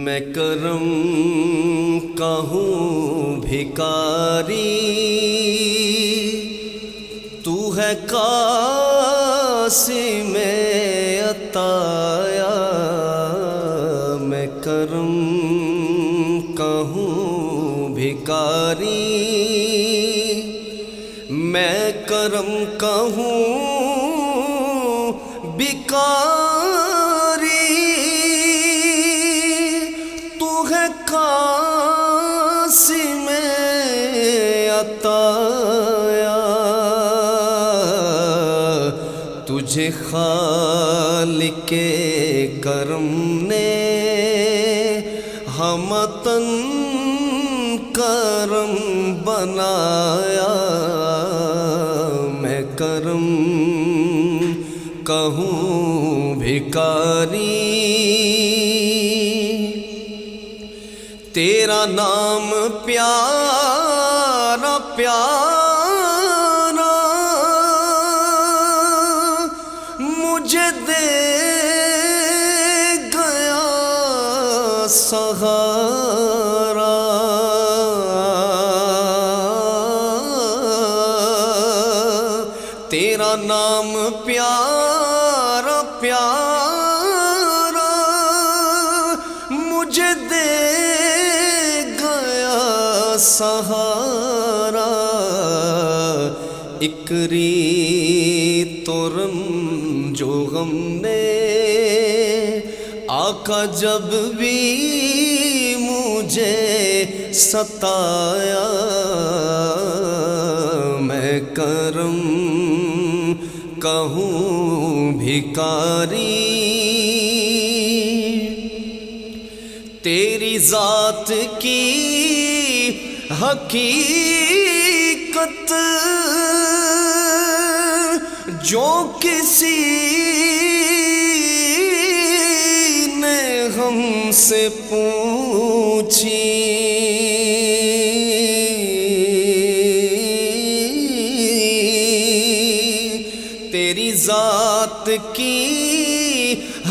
میں کرم کا ہوں بھکاری، تو ہے قاسم عطایا۔ میں کرم کا ہوں بھکاری، میں کرم کا ہوں بھکاری، تو ہے قاسم عطایا۔ تجھے خالق کرم نے ہمتن کرم بنایا۔ میں کرم کہوں بھکاری، تیرا نام پیارا پیارا مجھے دے گیا سہارا۔ تیرا نام پیارا پیارا مجھے دے گیا سہارا۔ ایک ریت و رنج و غم نے آقا جب بھی مجھے ستایا۔ میں کرم کہوں بھکاری، تیری ذات کی حقیقت جو کسی نے ہم سے پوچھی، تیری ذات کی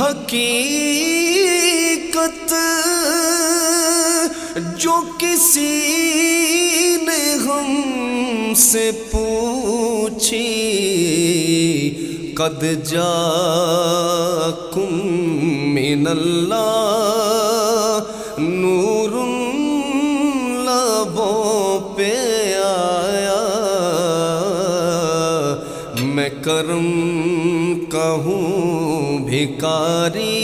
حقیقت جو کسی نے ہم سے پوچھی، قد جاکم من اللہ نور لبوں پہ آیا۔ میں کرم کہوں بھکاری،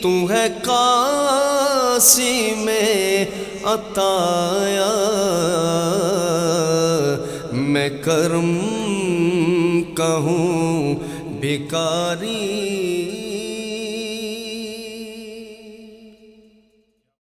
تو ہے قاسم عطایا۔ میں کرم کہوں بھکاری۔